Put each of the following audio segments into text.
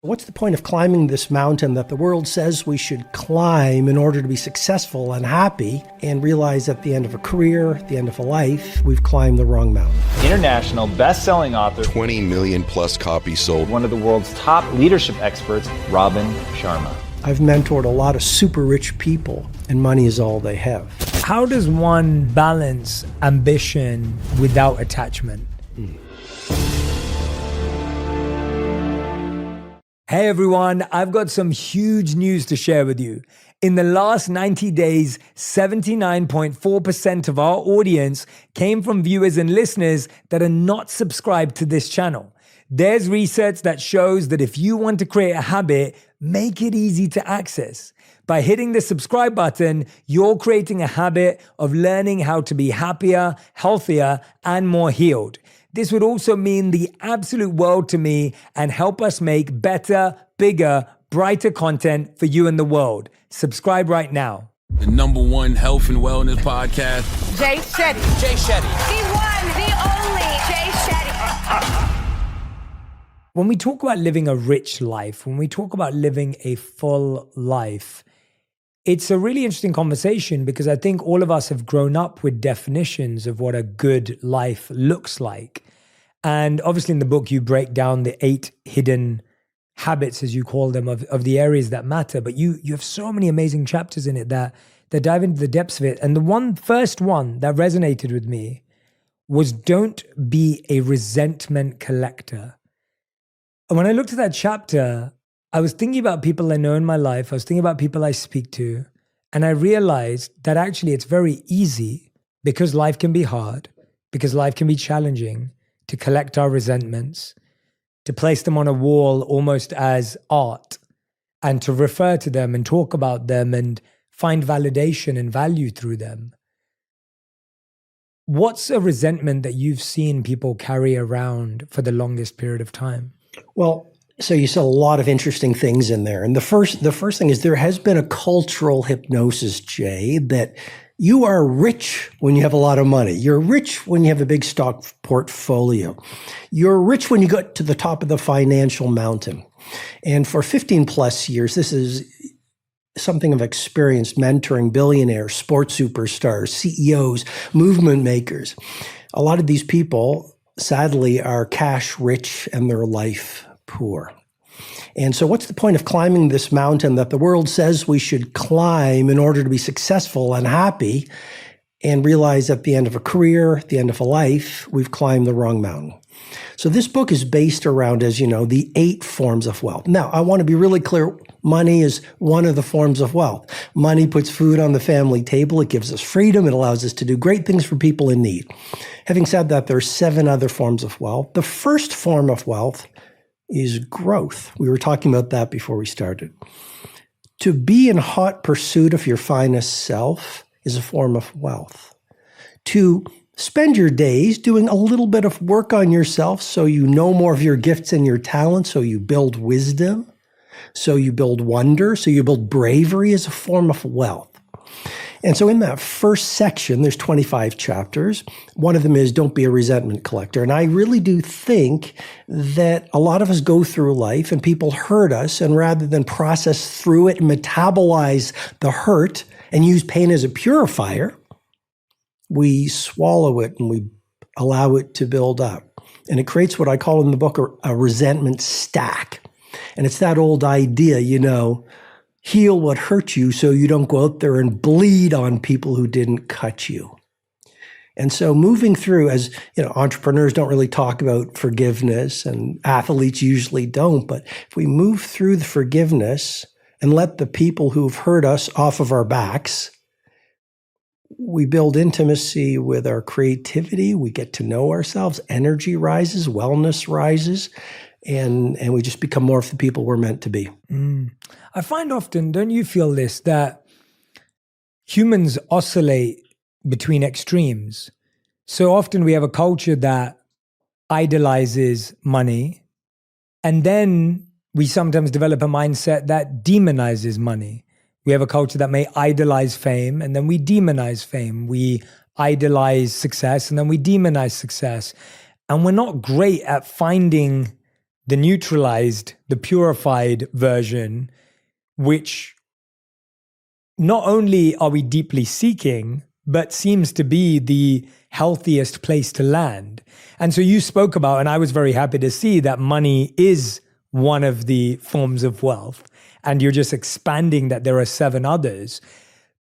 What's the point of climbing this mountain that the world says we should climb in order to be successful and happy, and realize at the end of a career, at the end of a life, we've climbed the wrong mountain? International best-selling author, 20 million plus copies sold. one of the world's top leadership experts, Robin Sharma. I've mentored a lot of super rich people, and money is all they have. How does one balance ambition without attachment? Hey everyone, I've got some huge news to share with you. In the last 90 days, 79.4% of our audience came from viewers and listeners that are not subscribed to this channel. There's research that shows that if you want to create a habit, make it easy to access. By hitting the subscribe button, you're creating a habit of learning how to be happier, healthier, and more healed. This would also mean the absolute world to me and help us make better, bigger, brighter content for you and the world. Subscribe right now. The #1 health and wellness podcast. Jay Shetty. Jay Shetty. The one, the only Jay Shetty. When we talk about living a rich life, when we talk about living a full life, it's a really interesting conversation because I think all of us have grown up with definitions of what a good life looks like. And obviously in the book, you break down the 8 hidden habits, as you call them, of the areas that matter. But you have so many amazing chapters in it that dive into the depths of it. And the first one that resonated with me was don't be a resentment collector. And when I looked at that chapter, I was thinking about people I know in my life. I was thinking about people I speak to. And I realized that actually it's very easy, because life can be hard, because life can be challenging, to collect our resentments, to place them on a wall almost as art, and to refer to them and talk about them and find validation and value through them. What's a resentment that you've seen people carry around for the longest period of time? Well, so you said a lot of interesting things in there. And the first thing is there has been a cultural hypnosis, Jay, that you are rich when you have a lot of money. You're rich when you have a big stock portfolio. You're rich when you get to the top of the financial mountain. And for 15 plus years, this is something I've experienced mentoring billionaires, sports superstars, CEOs, movement makers. A lot of these people, sadly, are cash rich and their life poor. And so what's the point of climbing this mountain that the world says we should climb in order to be successful and happy, and realize at the end of a career, at the end of a life, we've climbed the wrong mountain? So this book is based around, as you know, the 8 forms of wealth. Now, I want to be really clear. Money is one of the forms of wealth. Money puts food on the family table. It gives us freedom. It allows us to do great things for people in need. Having said that, there are 7 other forms of wealth. The first form of wealth is growth. We were talking about that before we started. To be in hot pursuit of your finest self is a form of wealth. To spend your days doing a little bit of work on yourself so you know more of your gifts and your talents, so you build wisdom, so you build wonder, so you build bravery, is a form of wealth. And so in that first section, there's 25 chapters. One of them is don't be a resentment collector. And I really do think that a lot of us go through life and people hurt us, and rather than process through it and metabolize the hurt and use pain as a purifier, we swallow it and we allow it to build up. And it creates what I call in the book a resentment stack. And it's that old idea, heal what hurt you so you don't go out there and bleed on people who didn't cut you. And so moving through, as entrepreneurs don't really talk about forgiveness, and athletes usually don't, but if we move through the forgiveness and let the people who've hurt us off of our backs, we build intimacy with our creativity, we get to know ourselves, energy rises, wellness rises, and we just become more of the people we're meant to be. I find often, don't you feel this, that humans oscillate between extremes? So often we have a culture that idolizes money, and then we sometimes develop a mindset that demonizes money. We have a culture that may idolize fame, and then we demonize fame. We idolize success, and then we demonize success. And we're not great at finding the neutralized, the purified version, which not only are we deeply seeking, but seems to be the healthiest place to land. And so you spoke about, and I was very happy to see that money is one of the forms of wealth. And you're just expanding that there are 7 others.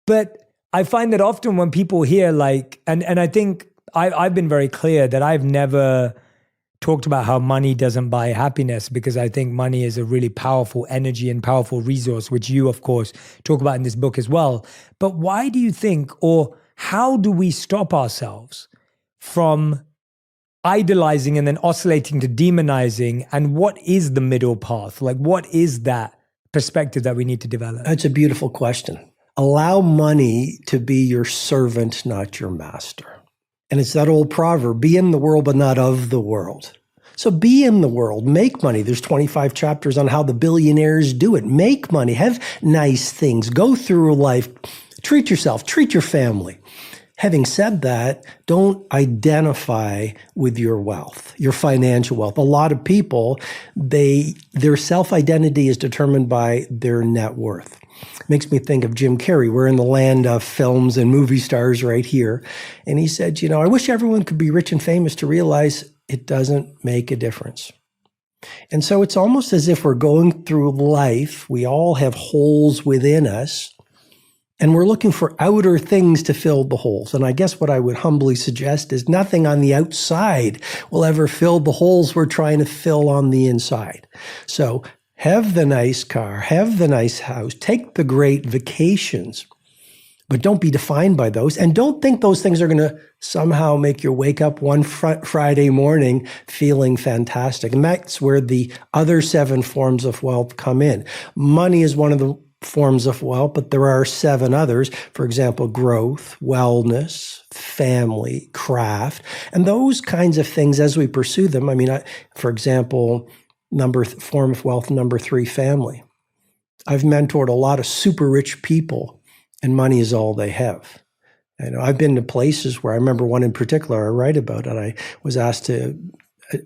But I find that often when people hear like, and I think I've been very clear that I've never talked about how money doesn't buy happiness, because I think money is a really powerful energy and powerful resource, which you, of course, talk about in this book as well. But why do you think, or how do we stop ourselves from idolizing and then oscillating to demonizing? And what is the middle path? Like, what is that perspective that we need to develop? That's a beautiful question. Allow money to be your servant, not your master. And it's that old proverb, be in the world, but not of the world. So be in the world, make money. There's 25 chapters on how the billionaires do it. Make money, have nice things, go through life, treat yourself, treat your family. Having said that, don't identify with your wealth, your financial wealth. A lot of people, their self-identity is determined by their net worth. Makes me think of Jim Carrey. We're in the land of films and movie stars right here. And he said, I wish everyone could be rich and famous to realize it doesn't make a difference. And so it's almost as if we're going through life. We all have holes within us, and we're looking for outer things to fill the holes. And I guess what I would humbly suggest is nothing on the outside will ever fill the holes we're trying to fill on the inside. So have the nice car, have the nice house, take the great vacations, but don't be defined by those. And don't think those things are going to somehow make you wake up one Friday morning feeling fantastic. And that's where the other 7 forms of wealth come in. Money is one of the forms of wealth, but there are 7 others. For example, growth, wellness, family, craft, and those kinds of things as we pursue them. For example, form of wealth, number 3, family. I've mentored a lot of super rich people, and money is all they have. I've been to places where I remember one in particular I write about, and I was asked to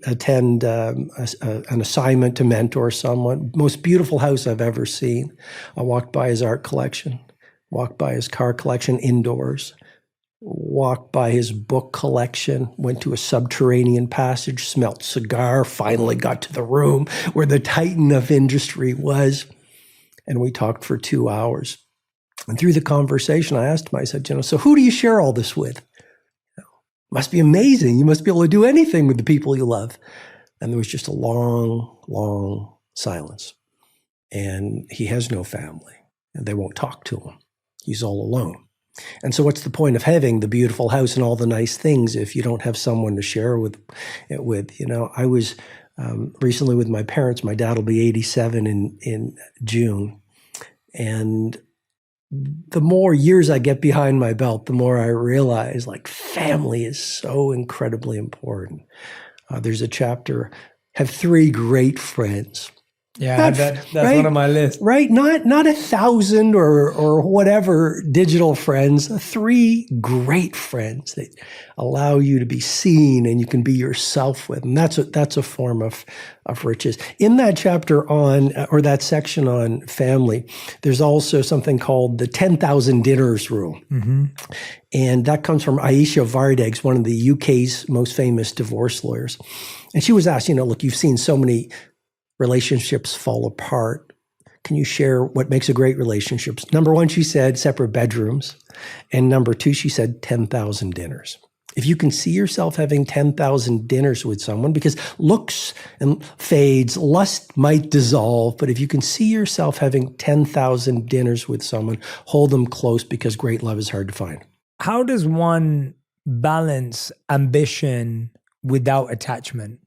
attend an assignment to mentor someone. Most beautiful house I've ever seen. I walked by his art collection, walked by his car collection indoors, walked by his book collection, went to a subterranean passage, smelt cigar, finally got to the room where the titan of industry was. And we talked for 2 hours. And through the conversation, I asked him, I said, so who do you share all this with? Must be amazing. You must be able to do anything with the people you love. And there was just a long, long silence. And he has no family, and they won't talk to him. He's all alone. And so what's the point of having the beautiful house and all the nice things if you don't have someone to share it with? I was recently with my parents. My dad will be 87 in June. And the more years I get behind my belt, the more I realize family is so incredibly important. There's a chapter, have 3 great friends. Yeah, that's right? One of my lists. Right, not 1,000 or whatever digital friends, 3 great friends that allow you to be seen and you can be yourself with. And that's a form of riches. In that chapter or that section on family, there's also something called the 10,000 dinners rule. Mm-hmm. And that comes from Aisha Vardegs, one of the UK's most famous divorce lawyers. And she was asked, look, you've seen so many relationships fall apart. Can you share what makes a great relationship? Number 1, she said, separate bedrooms. And number 2, she said 10,000 dinners. If you can see yourself having 10,000 dinners with someone, because looks and fades, lust might dissolve, but if you can see yourself having 10,000 dinners with someone, hold them close, because great love is hard to find. How does one balance ambition without attachment?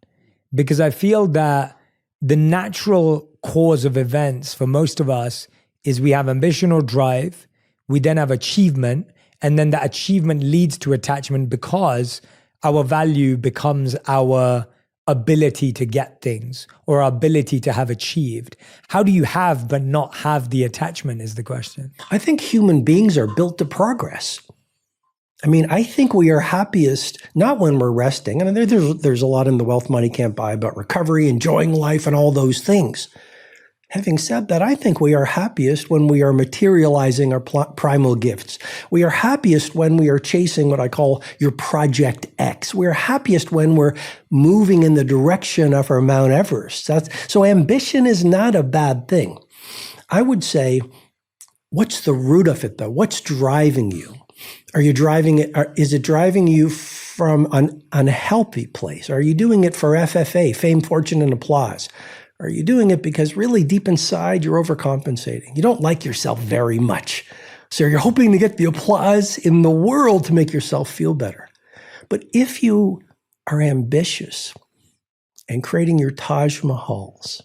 Because I feel that the natural cause of events for most of us is we have ambition or drive, we then have achievement, and then that achievement leads to attachment because our value becomes our ability to get things or our ability to have achieved. How do you have but not have the attachment is the question. I think human beings are built to progress. I mean, I think we are happiest not when we're resting. I mean, there's a lot in The Wealth Money Can't Buy about recovery, enjoying life, and all those things. Having said that, I think we are happiest when we are materializing our primal gifts. We are happiest when we are chasing what I call your Project X. We're happiest when we're moving in the direction of our Mount Everest. So ambition is not a bad thing. I would say, what's the root of it, though? What's driving you? Are you driving it? Is it driving you from an unhealthy place? Are you doing it for FFA, fame, fortune, and applause? Are you doing it because really deep inside you're overcompensating? You don't like yourself very much. So you're hoping to get the applause in the world to make yourself feel better. But if you are ambitious and creating your Taj Mahals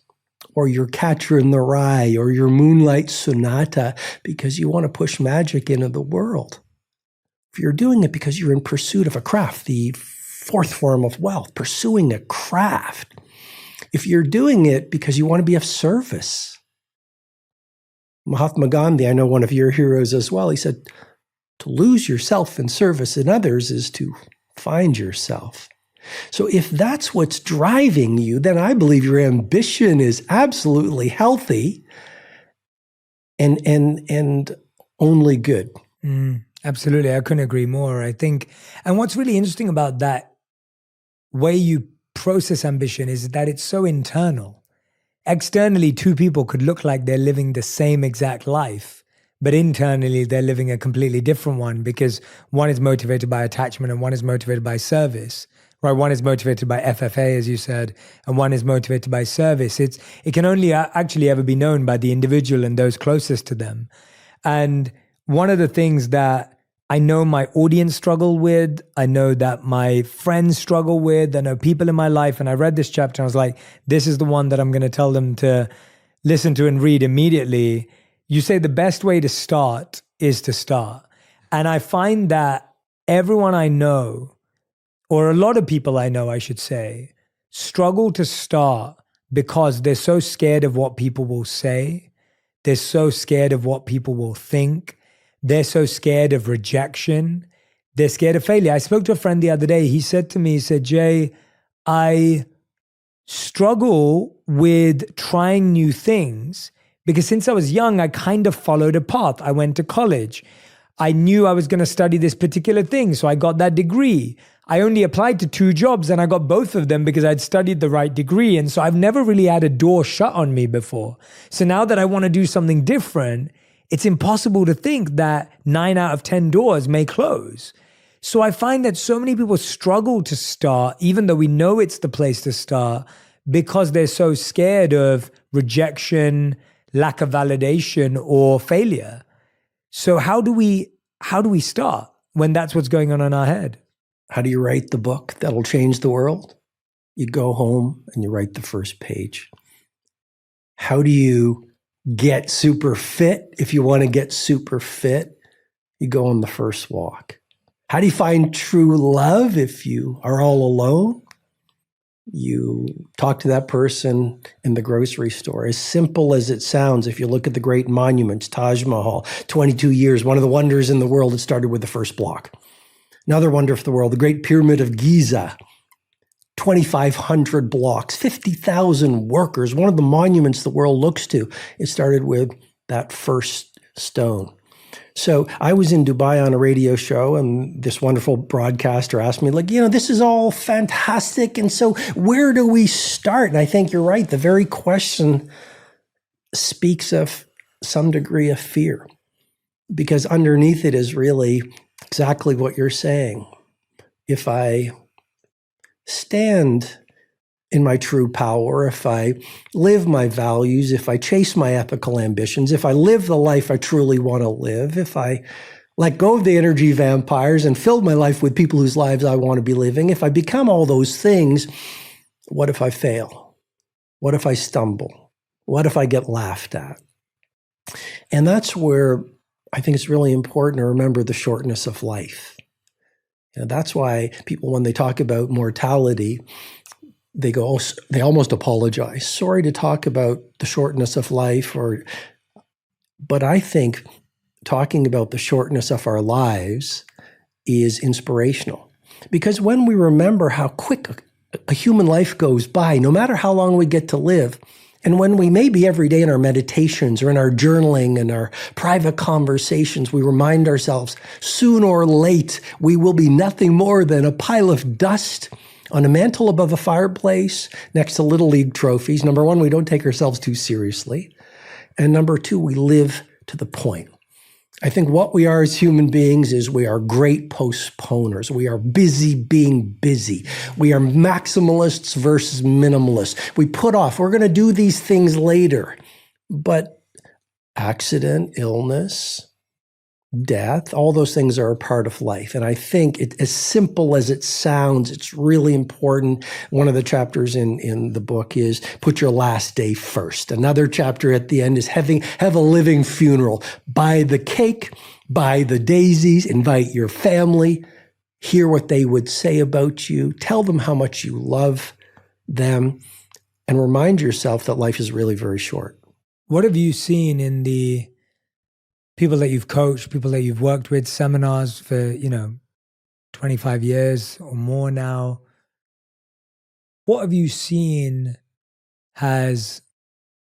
or your Catcher in the Rye or your Moonlight Sonata because you want to push magic into the world, if you're doing it because you're in pursuit of a craft, the fourth form of wealth, pursuing a craft, if you're doing it because you want to be of service. Mahatma Gandhi, I know one of your heroes as well, he said, to lose yourself in service in others is to find yourself. So if that's what's driving you, then I believe your ambition is absolutely healthy and only good. Absolutely. I couldn't agree more. I think, and what's really interesting about that way you process ambition is that it's so internal. Externally, two people could look like they're living the same exact life, but internally they're living a completely different one because one is motivated by attachment and one is motivated by service, right? One is motivated by FFA, as you said, and one is motivated by service. It can only actually ever be known by the individual and those closest to them. And one of the things that I know my audience struggle with, I know that my friends struggle with, I know people in my life, and I read this chapter and I was like, this is the one that I'm going to tell them to listen to and read immediately. You say the best way to start is to start. And I find that everyone I know, or a lot of people I know, I should say, struggle to start because they're so scared of what people will say. They're so scared of what people will think. They're so scared of rejection. They're scared of failure. I spoke to a friend the other day. He said to me, he said, Jay, I struggle with trying new things because since I was young, I kind of followed a path. I went to college. I knew I was going to study this particular thing, so I got that degree. I only applied to 2 jobs and I got both of them because I'd studied the right degree. And so I've never really had a door shut on me before. So now that I want to do something different, it's impossible to think that 9 out of 10 doors may close. So I find that so many people struggle to start, even though we know it's the place to start, because they're so scared of rejection, lack of validation, or failure. So how do we start when that's what's going on in our head? How do you write the book that'll change the world? You go home and you write the first page. How do you get super fit? If you want to get super fit, you go on the first walk. How do you find true love if you are all alone? You talk to that person in the grocery store. As simple as it sounds, if you look at the great monuments, Taj Mahal, 22 years, one of the wonders in the world, it started with the first block. Another wonder of the world, the Great Pyramid of Giza, 2,500 blocks, 50,000 workers, one of the monuments the world looks to. It started with that first stone. So I was in Dubai on a radio show and this wonderful broadcaster asked me, this is all fantastic. And so where do we start? And I think you're right. The very question speaks of some degree of fear because underneath it is really exactly what you're saying. If I stand in my true power, if I live my values, if I chase my ethical ambitions, if I live the life I truly want to live, if I let go of the energy vampires and fill my life with people whose lives I want to be living, if I become all those things, what if I fail? What if I stumble? What if I get laughed at? And that's where I think it's really important to remember the shortness of life. And that's why people, when they talk about mortality, they almost apologize. Sorry to talk about the shortness of life, but I think talking about the shortness of our lives is inspirational. Because when we remember how quick a human life goes by, no matter how long we get to live, and when we maybe every day in our meditations or in our journaling and our private conversations, we remind ourselves, soon or late, we will be nothing more than a pile of dust on a mantle above a fireplace next to Little League trophies. Number one, we don't take ourselves too seriously. And number two, we live to the point. I think what we are as human beings is we are great postponers. We are busy being busy. We are maximalists versus minimalists. We put off, we're going to do these things later. But accident, illness, death, all those things are a part of life. And I think as simple as it sounds, it's really important. One of the chapters in the book is put your last day first. Another chapter at the end is have a living funeral. Buy the cake, buy the daisies, invite your family, hear what they would say about you, tell them how much you love them, and remind yourself that life is really very short. What have you seen in the people that you've coached, people that you've worked with, seminars for, 25 years or more now? What have you seen has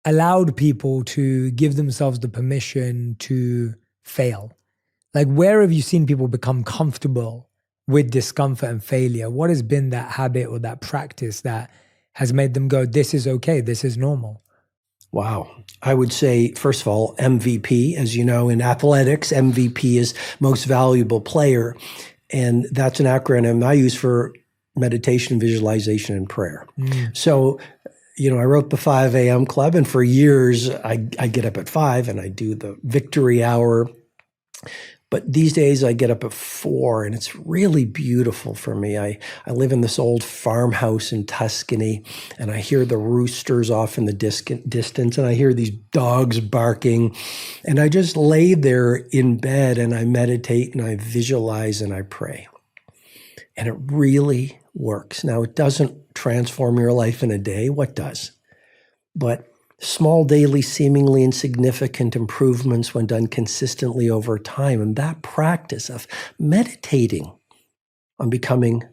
allowed people to give themselves the permission to fail? Like, where have you seen people become comfortable with discomfort and failure? What has been that habit or that practice that has made them go, this is okay, this is normal? Wow. I would say, first of all, MVP. As you know, in athletics, MVP is most valuable player. And that's an acronym I use for meditation, visualization, and prayer. So, I wrote the 5 a.m. Club, and for years, I get up at 5 and I do the victory hour. But these days I get up at 4, and it's really beautiful for me. I live in this old farmhouse in Tuscany, and I hear the roosters off in the distance, and I hear these dogs barking, and I just lay there in bed and I meditate and I visualize and I pray. And it really works. Now, it doesn't transform your life in a day. What does? But small, daily, seemingly insignificant improvements when done consistently over time. And that practice of meditating on becoming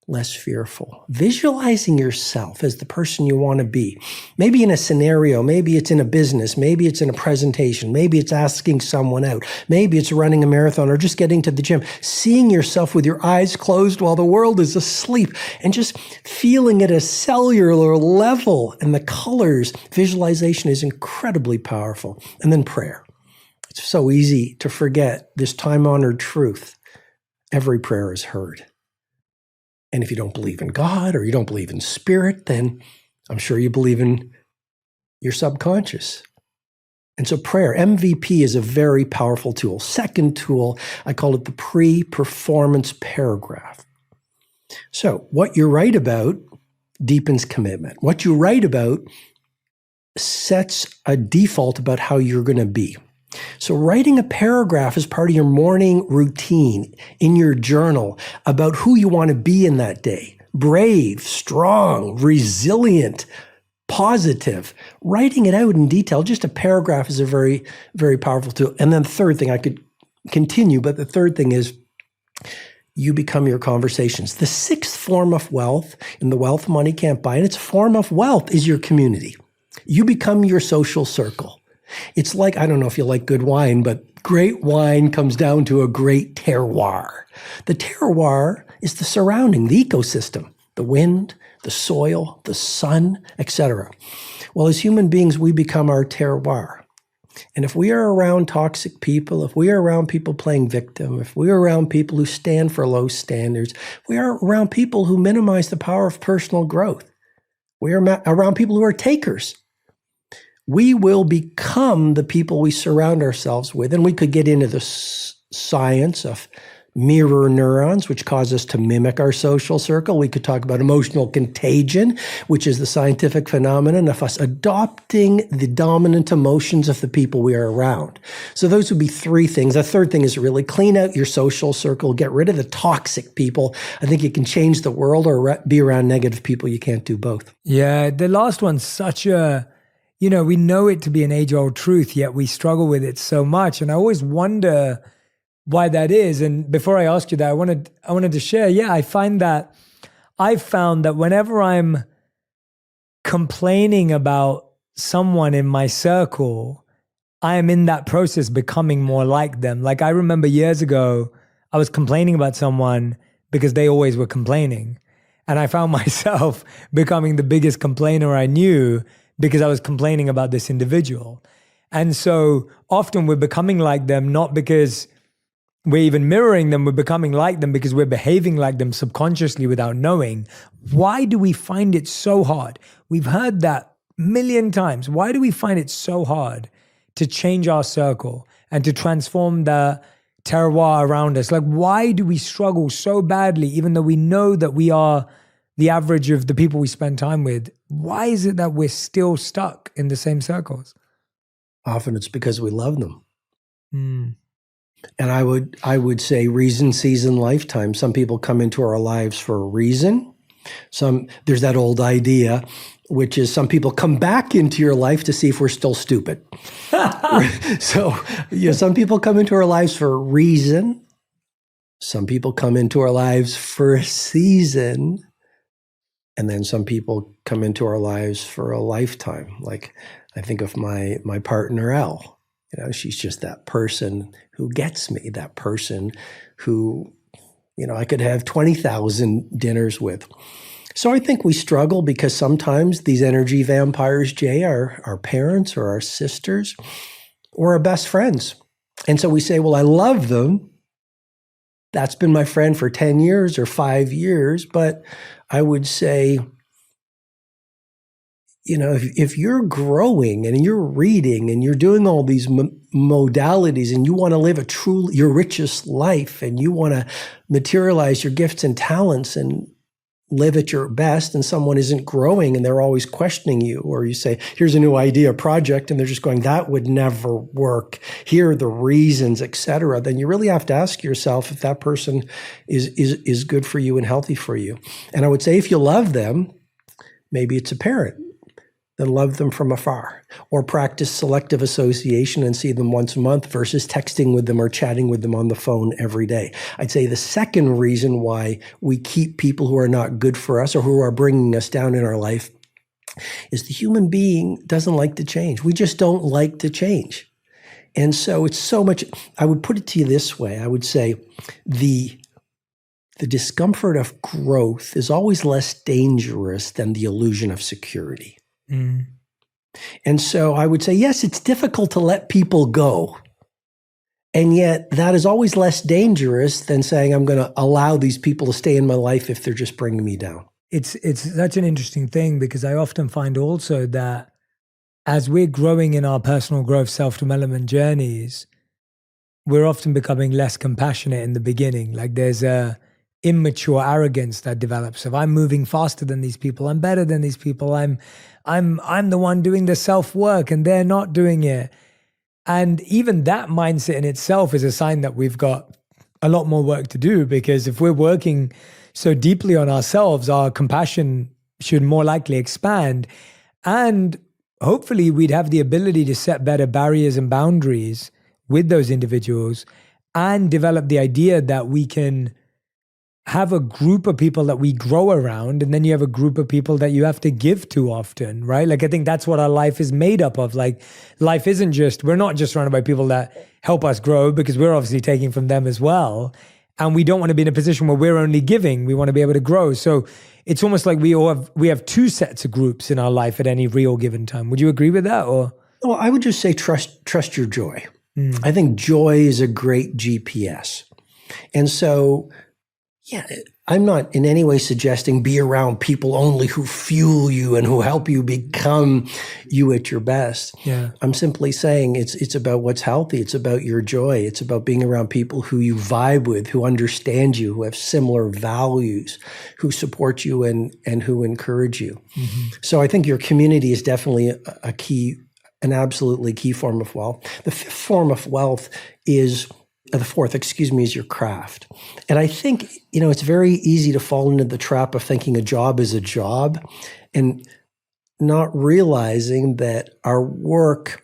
less fearful, visualizing yourself as the person you want to be, maybe in a scenario, maybe it's in a business, maybe it's in a presentation, maybe it's asking someone out, maybe it's running a marathon or just getting to the gym, seeing yourself with your eyes closed while the world is asleep and just feeling at a cellular level and the colors. Visualization is incredibly powerful. And then prayer. It's so easy to forget this time-honored truth. Every prayer is heard. And if you don't believe in God or you don't believe in spirit, then I'm sure you believe in your subconscious. And so prayer, MVP, is a very powerful tool. Second tool, I call it the pre-performance paragraph. So what you write about deepens commitment. What you write about sets a default about how you're going to be. So writing a paragraph is part of your morning routine in your journal about who you want to be in that day. Brave, strong, resilient, positive. Writing it out in detail, just a paragraph is a very, very powerful tool. And then the third thing, I could continue, but the third thing is you become your conversations. The sixth form of wealth, and the wealth money can't buy, and its form of wealth is your community. You become your social circle. It's like, I don't know if you like good wine, but great wine comes down to a great terroir. The terroir is the surrounding, the ecosystem, the wind, the soil, the sun, etc. Well, as human beings, we become our terroir. And if we are around toxic people, if we are around people playing victim, if we are around people who stand for low standards, we are around people who minimize the power of personal growth. We are around people who are takers. We will become the people we surround ourselves with. And we could get into the science of mirror neurons, which cause us to mimic our social circle. We could talk about emotional contagion, which is the scientific phenomenon of us adopting the dominant emotions of the people we are around. So those would be three things. The third thing is really clean out your social circle, get rid of the toxic people. I think you can change the world or be around negative people. You can't do both. Yeah, the last one's such a, we know it to be an age-old truth, yet we struggle with it so much. And I always wonder, why that is. And before I ask you that, I wanted to share. Yeah, I found that whenever I'm complaining about someone in my circle, I am in that process becoming more like them. Like I remember years ago, I was complaining about someone because they always were complaining. And I found myself becoming the biggest complainer I knew because I was complaining about this individual. And so often we're becoming like them, not because we're even mirroring them, we're becoming like them because we're behaving like them subconsciously without knowing. Why do we find it so hard? We've heard that a million times. Why do we find it so hard to change our circle and to transform the terroir around us? Like, why do we struggle so badly, even though we know that we are the average of the people we spend time with? Why is it that we're still stuck in the same circles? Often it's because we love them. Mm. And I would say reason, season, lifetime. Some people come into our lives for a reason. There's that old idea, which is some people come back into your life to see if we're still stupid. So, some people come into our lives for a reason. Some people come into our lives for a season. And then some people come into our lives for a lifetime. Like I think of my partner, Elle. She's just that person who gets me, that person who, I could have 20,000 dinners with. So I think we struggle because sometimes these energy vampires, Jay, are our parents or our sisters or our best friends. And so we say, well, I love them. That's been my friend for 10 years or 5 years. But I would say, if you're growing and you're reading and you're doing all these modalities and you want to live your richest life and you want to materialize your gifts and talents and live at your best, and someone isn't growing and they're always questioning you, or you say, here's a new idea, project, and they're just going, that would never work. Here are the reasons, etc. Then you really have to ask yourself if that person is good for you and healthy for you. And I would say if you love them, maybe it's a parent. Then love them from afar, or practice selective association and see them once a month versus texting with them or chatting with them on the phone every day. I'd say the second reason why we keep people who are not good for us or who are bringing us down in our life is the human being doesn't like to change. We just don't like to change. And so it's so much, I would put it to you this way. I would say the discomfort of growth is always less dangerous than the illusion of security. Mm. And so I would say, yes, it's difficult to let people go. And yet that is always less dangerous than saying, I'm going to allow these people to stay in my life if they're just bringing me down. It's such an interesting thing because I often find also that as we're growing in our personal growth, self-development journeys, we're often becoming less compassionate in the beginning. Like there's a immature arrogance that develops of I'm moving faster than these people, I'm better than these people, I'm the one doing the self-work and they're not doing it. And even that mindset in itself is a sign that we've got a lot more work to do, because if we're working so deeply on ourselves, our compassion should more likely expand. And hopefully we'd have the ability to set better barriers and boundaries with those individuals and develop the idea that we can have a group of people that we grow around, and then you have a group of people that you have to give to often, right? Like I think that's what our life is made up of. Like life isn't just, we're not just surrounded by people that help us grow, because we're obviously taking from them as well. And we don't want to be in a position where we're only giving. We want to be able to grow. So it's almost like we have two sets of groups in our life at any real given time. Would you agree with that? Or well, I would just say trust your joy. I think joy is a great GPS. And so, yeah, I'm not in any way suggesting be around people only who fuel you and who help you become you at your best. Yeah. I'm simply saying it's about what's healthy. It's about your joy. It's about being around people who you vibe with, who understand you, who have similar values, who support you and who encourage you. Mm-hmm. So I think your community is definitely an absolutely key form of wealth. The fifth form of wealth is the fourth, is your craft. And I think, it's very easy to fall into the trap of thinking a job is a job and not realizing that our work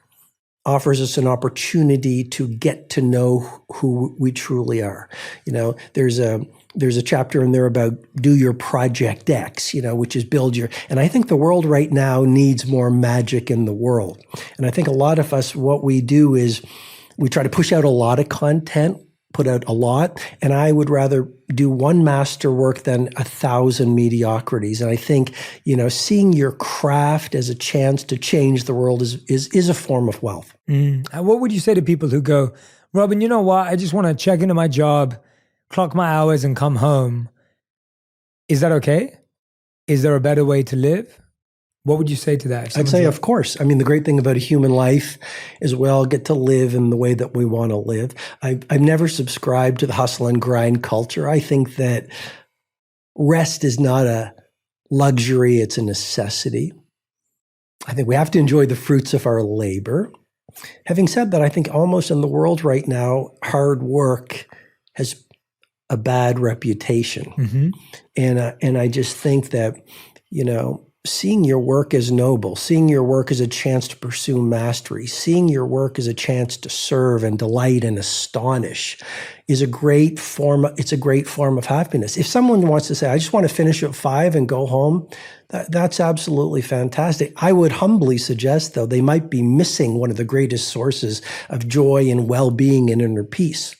offers us an opportunity to get to know who we truly are. You know, there's a chapter in there about do your project X, you know, which is build your, and I think the world right now needs more magic in the world. And I think a lot of us, what we do is we try to push out a lot of content, put out a lot, and I would rather do one masterwork than 1,000 mediocrities. And I think, you know, seeing your craft as a chance to change the world is a form of wealth. And what would you say to people who go, Robin, you know what? I just want to check into my job, clock my hours and come home. Is that okay? Is there a better way to live? What would you say to that? I'd say, of course. I mean, the great thing about a human life is we all get to live in the way that we want to live. I've never subscribed to the hustle and grind culture. I think that rest is not a luxury, it's a necessity. I think we have to enjoy the fruits of our labor. Having said that, I think almost in the world right now, hard work has a bad reputation. Mm-hmm. And I just think that, you know, seeing your work as noble, seeing your work as a chance to pursue mastery, seeing your work as a chance to serve and delight and astonish is a great form. It's a great form of happiness. If someone wants to say, I just want to finish at 5 and go home, that's absolutely fantastic. I would humbly suggest, though, they might be missing one of the greatest sources of joy and well-being and inner peace.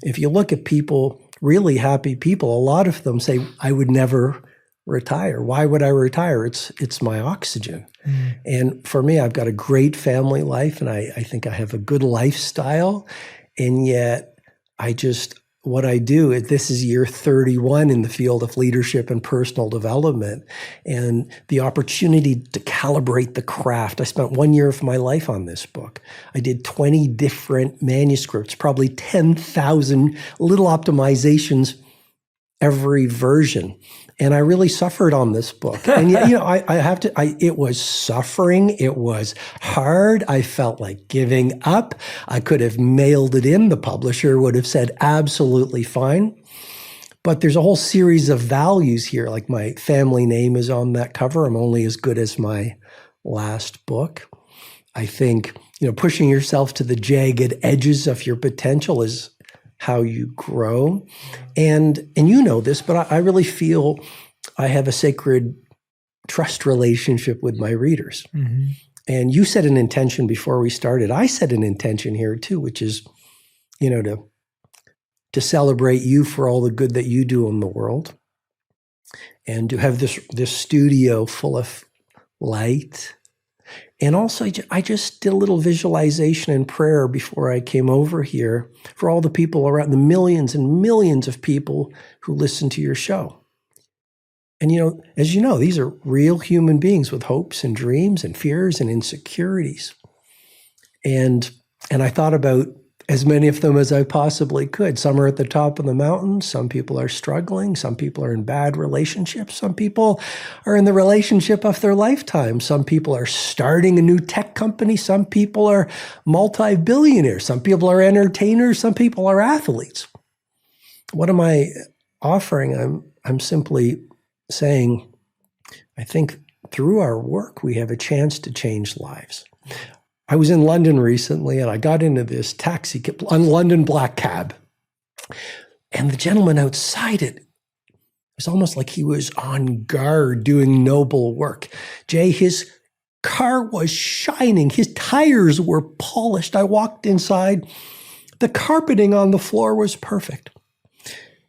If you look at people, really happy people, a lot of them say, I would never retire. Why would I retire? It's my oxygen. And for me, I've got a great family life and I think I have a good lifestyle. And yet what I do, this is year 31 in the field of leadership and personal development, and the opportunity to calibrate the craft. I spent 1 year of my life on this book. I did 20 different manuscripts, probably 10,000 little optimizations every version. And I really suffered on this book. And yet, you know, it was suffering. It was hard. I felt like giving up. I could have mailed it in. The publisher would have said, absolutely fine. But there's a whole series of values here. Like my family name is on that cover. I'm only as good as my last book. I think, you know, pushing yourself to the jagged edges of your potential is how you grow. And you know this, but I really feel I have a sacred trust relationship with my readers. Mm-hmm. And you set an intention before we started. I set an intention here too, which is, you know, to celebrate you for all the good that you do in the world, and to have this studio full of light. And also, I just did a little visualization and prayer before I came over here for all the people around, the millions and millions of people who listen to your show. And, you know, as you know, these are real human beings with hopes and dreams and fears and insecurities. And I thought about as many of them as I possibly could. Some are at the top of the mountain. Some people are struggling. Some people are in bad relationships. Some people are in the relationship of their lifetime. Some people are starting a new tech company. Some people are multi-billionaires. Some people are entertainers. Some people are athletes. What am I offering? I'm simply saying, I think through our work, we have a chance to change lives. I was in London recently and I got into this taxi, on London black cab. And the gentleman outside it was almost like he was on guard doing noble work. Jay, his car was shining. His tires were polished. I walked inside. The carpeting on the floor was perfect.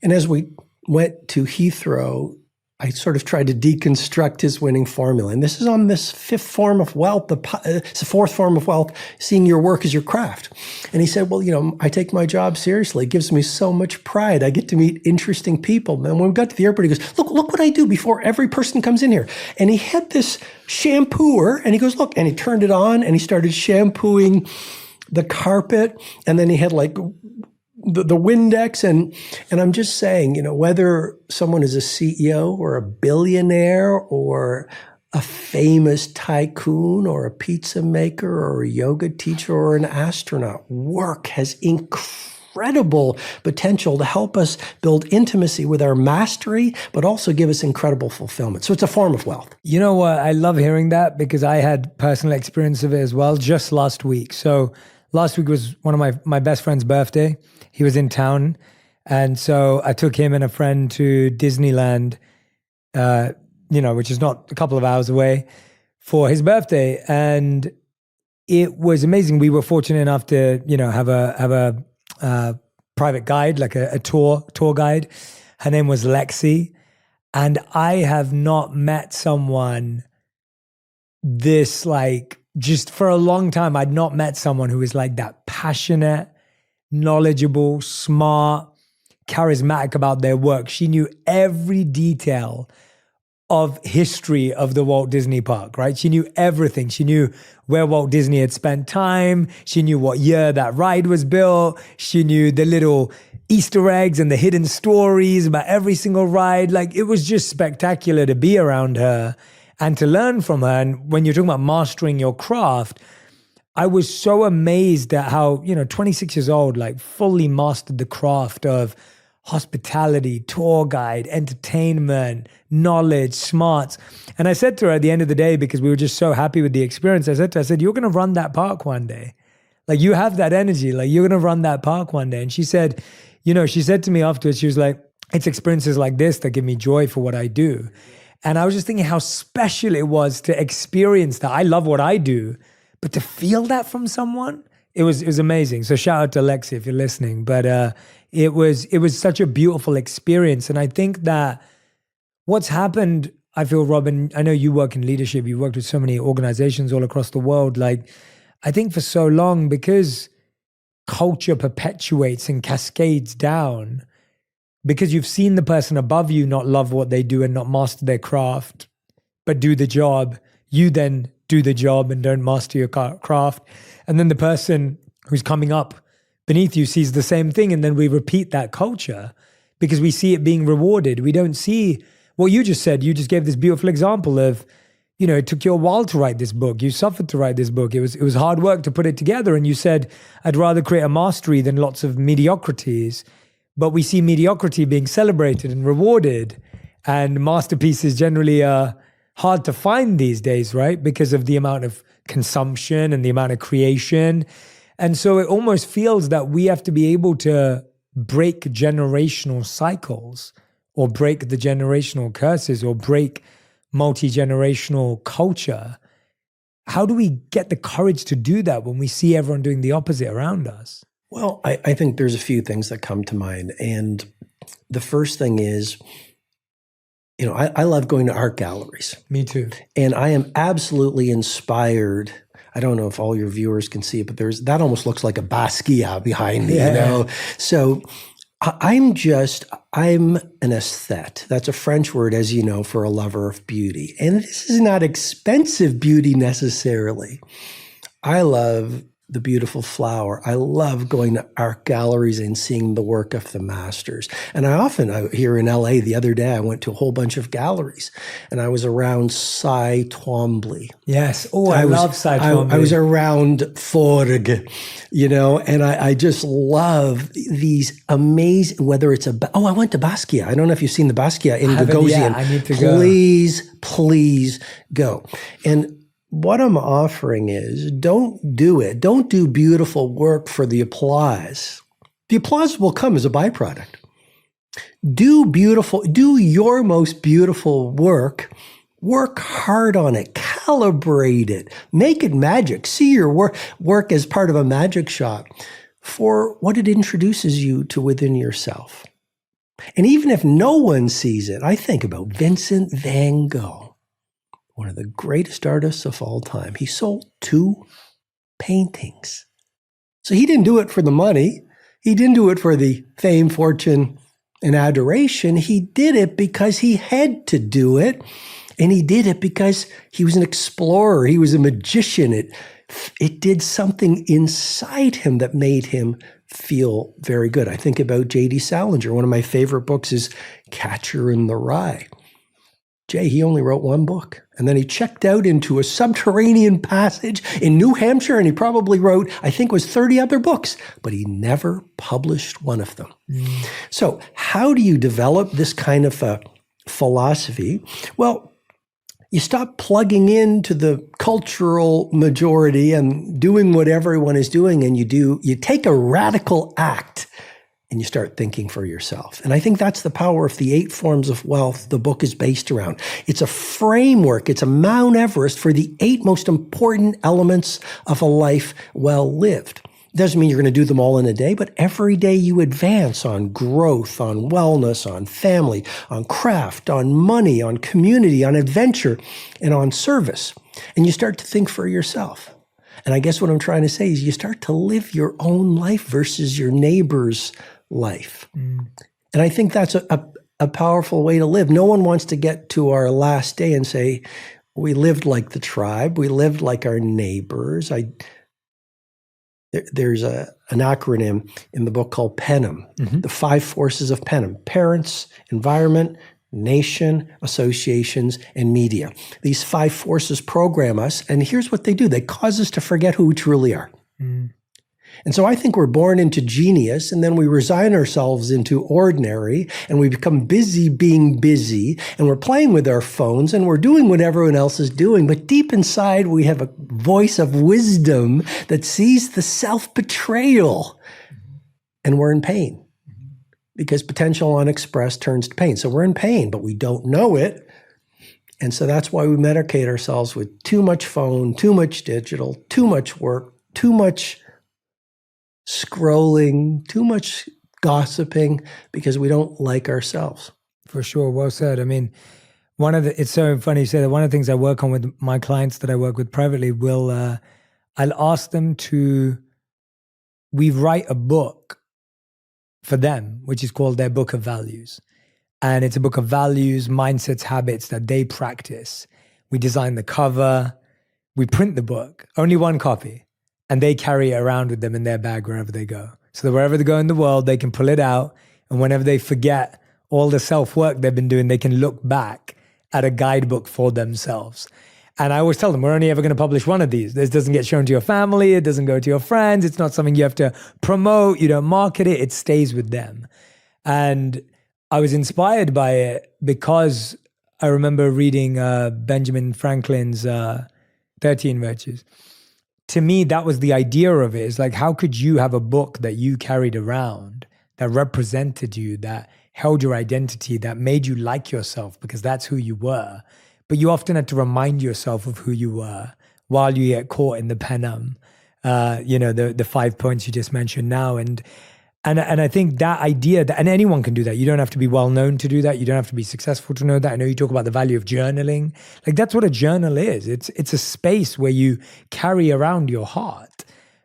And as we went to Heathrow, I sort of tried to deconstruct his winning formula. And this is on this fifth form of wealth, it's the fourth form of wealth, seeing your work as your craft. And he said, well, you know, I take my job seriously. It gives me so much pride. I get to meet interesting people. And when we got to the airport, he goes, look what I do before every person comes in here. And he had this shampooer and he goes, look, and he turned it on and he started shampooing the carpet. And then he had like the Windex, and I'm just saying, you know, whether someone is a CEO or a billionaire or a famous tycoon or a pizza maker or a yoga teacher or an astronaut, work has incredible incredible potential to help us build intimacy with our mastery, but also give us incredible fulfillment. So it's a form of wealth. You know what? I love hearing that because I had personal experience of it as well just last week. So last week was one of my best friend's birthday. He was in town. And so I took him and a friend to Disneyland, which is not a couple of hours away, for his birthday. And it was amazing. We were fortunate enough to, have a private guide, like a tour guide. Her name was Lexi. And I have not met someone this, just for a long time, I'd not met someone who was like that passionate, knowledgeable, smart, charismatic about their work. She knew every detail of history of the Walt Disney Park, right? She knew everything. She knew where Walt Disney had spent time. She knew what year that ride was built. She knew the little Easter eggs and the hidden stories about every single ride. It was just spectacular to be around her and to learn from her. And when you're talking about mastering your craft, I was so amazed at how, 26 years old, fully mastered the craft of hospitality, tour guide, entertainment, knowledge, smarts. And I said to her at the end of the day, because we were just so happy with the experience, I said, you're going to run that park one day. You have that energy, you're going to run that park one day. And she said, she said to me afterwards, she was like, it's experiences like this that give me joy for what I do. And I was just thinking how special it was to experience that. I love what I do, but to feel that from someone, it was amazing. So shout out to Lexi if you're listening. But it was such a beautiful experience. And I think that what's happened, I feel, Robin, I know you work in leadership, you worked with so many organizations all across the world. I think for so long, because culture perpetuates and cascades down, because you've seen the person above you not love what they do and not master their craft, but do the job, you then do the job and don't master your craft. And then the person who's coming up beneath you sees the same thing. And then we repeat that culture because we see it being rewarded. We don't see what you just said. You just gave this beautiful example of, it took you a while to write this book. You suffered to write this book. It was hard work to put it together. And you said, I'd rather create a mastery than lots of mediocrities. But we see mediocrity being celebrated and rewarded. And masterpieces generally are hard to find these days, right? Because of the amount of consumption and the amount of creation. And so it almost feels that we have to be able to break generational cycles or break the generational curses or break multi-generational culture. How do we get the courage to do that when we see everyone doing the opposite around us? Well, I think there's a few things that come to mind. And the first thing is, I love going to art galleries. Me too. And I am absolutely inspired. I don't know if all your viewers can see it, but that almost looks like a Basquiat behind me, So I'm an aesthete. That's a French word, as you know, for a lover of beauty. And this is not expensive beauty necessarily. I love the beautiful flower. I love going to art galleries and seeing the work of the masters. And here in LA the other day, I went to a whole bunch of galleries and I was around Cy Twombly. Yes. Oh, I love Cy Twombly. I was around Forg, and I just love these amazing, whether it's I went to Basquiat. I don't know if you've seen the Basquiat in Gagosian. I need to go. Please go. And what I'm offering is don't do beautiful work for the applause. The applause will come as a byproduct. Do your most beautiful work hard on it, calibrate it, make it magic. See your work as part of a magic shop for what it introduces you to within yourself. And even if no one sees it, I think about Vincent van Gogh, one of the greatest artists of all time. He sold 2 paintings. So he didn't do it for the money. He didn't do it for the fame, fortune, and adoration. He did it because he had to do it. And he did it because he was an explorer. He was a magician. It did something inside him that made him feel very good. I think about J.D. Salinger. One of my favorite books is Catcher in the Rye. Jay, he only wrote one book. And then he checked out into a subterranean passage in New Hampshire, and he probably wrote, I think it was 30 other books, but he never published one of them. So how do you develop this kind of a philosophy? Well, you stop plugging into the cultural majority and doing what everyone is doing, and you take a radical act and you start thinking for yourself. And I think that's the power of the 8 forms of wealth the book is based around. It's a framework. It's a Mount Everest for the 8 most important elements of a life well lived. Doesn't mean you're going to do them all in a day, but every day you advance on growth, on wellness, on family, on craft, on money, on community, on adventure, and on service. And you start to think for yourself. And I guess what I'm trying to say is you start to live your own life versus your neighbor's life. And I think that's a powerful way to live. No one wants to get to our last day and say, we lived like the tribe, we lived like our neighbors. There's an acronym in the book called PENM, the 5 forces of PENM: parents, environment, nation, associations, and media. These 5 forces program us, and here's what they do. They cause us to forget who we truly are. And so I think we're born into genius, and then we resign ourselves into ordinary, and we become busy being busy, and we're playing with our phones, and we're doing what everyone else is doing. But deep inside, we have a voice of wisdom that sees the self-betrayal, and we're in pain. Because potential unexpressed turns to pain. So we're in pain, but we don't know it. And so that's why we medicate ourselves with too much phone, too much digital, too much work, too much scrolling, too much gossiping, because we don't like ourselves. For sure. Well said. I mean, it's so funny you say that. One of the things I work on with my clients that I work with privately I'll ask them we write a book for them, which is called their book of values. And it's a book of values, mindsets, habits that they practice. We design the cover, we print the book, only one copy, and they carry it around with them in their bag wherever they go. So that wherever they go in the world, they can pull it out, and whenever they forget all the self-work they've been doing, they can look back at a guidebook for themselves. And I always tell them, we're only ever going to publish one of these. This doesn't get shown to your family. It doesn't go to your friends. It's not something you have to promote. You don't market it. It stays with them. And I was inspired by it because I remember reading Benjamin Franklin's 13 Virtues. To me, that was the idea of it. It's like, how could you have a book that you carried around that represented you, that held your identity, that made you like yourself because that's who you were? But you often had to remind yourself of who you were while you get caught in the PENM, the 5 points you just mentioned now. And I think that idea, and anyone can do that. You don't have to be well known to do that. You don't have to be successful to know that. I know you talk about the value of journaling. Like, that's what a journal is. It's a space where you carry around your heart.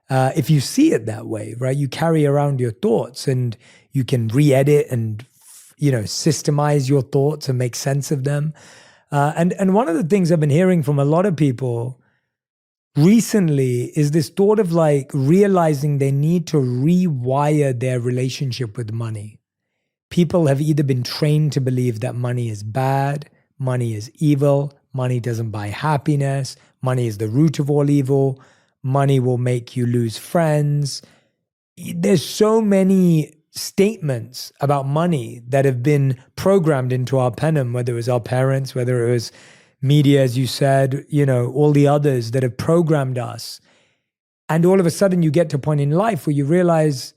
If you see it that way, right? You carry around your thoughts, and you can re-edit and, systemize your thoughts and make sense of them. And one of the things I've been hearing from a lot of people recently is this thought of like realizing they need to rewire their relationship with money. People have either been trained to believe that money is bad, money is evil, money doesn't buy happiness, money is the root of all evil, money will make you lose friends. There's so many statements about money that have been programmed into our PENM, whether it was our parents, whether it was media, as you said, all the others that have programmed us. And all of a sudden you get to a point in life where you realize,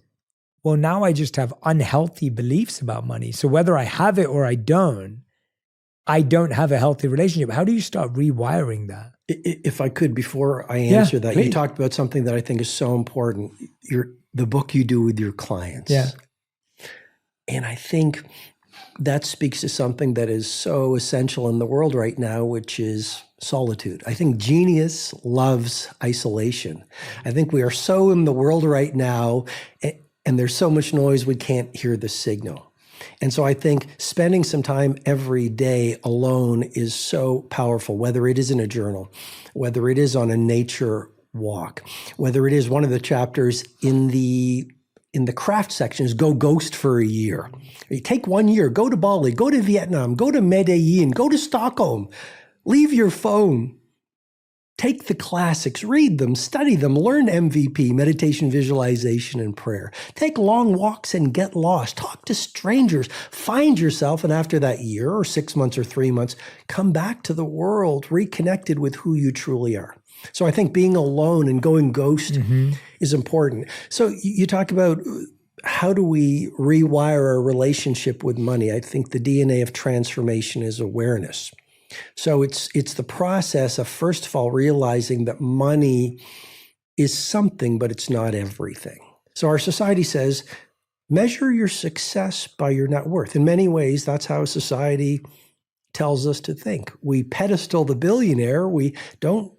well, now I just have unhealthy beliefs about money. So whether I have it or I don't have a healthy relationship. How do you start rewiring that? If I could, before I answer that, please. You talked about something that I think is so important, the book you do with your clients. Yeah. And I think that speaks to something that is so essential in the world right now, which is solitude. I think genius loves isolation. I think we are so in the world right now, and there's so much noise we can't hear the signal. And so I think spending some time every day alone is so powerful, whether it is in a journal, whether it is on a nature walk, whether it is one of the chapters in the in the craft section is go ghost for a year. You take 1 year, go to Bali, go to Vietnam, go to Medellin, go to Stockholm, leave your phone. Take the classics, read them, study them, learn MVP, meditation, visualization, and prayer. Take long walks and get lost. Talk to strangers. Find yourself, and after that year or 6 months or 3 months, come back to the world, reconnected with who you truly are. So I think being alone and going ghost is important. So you talk about how do we rewire our relationship with money? I think the DNA of transformation is awareness. So it's the process of, first of all, realizing that money is something, but it's not everything. So our society says, measure your success by your net worth. In many ways, that's how society tells us to think. We pedestal the billionaire. We don't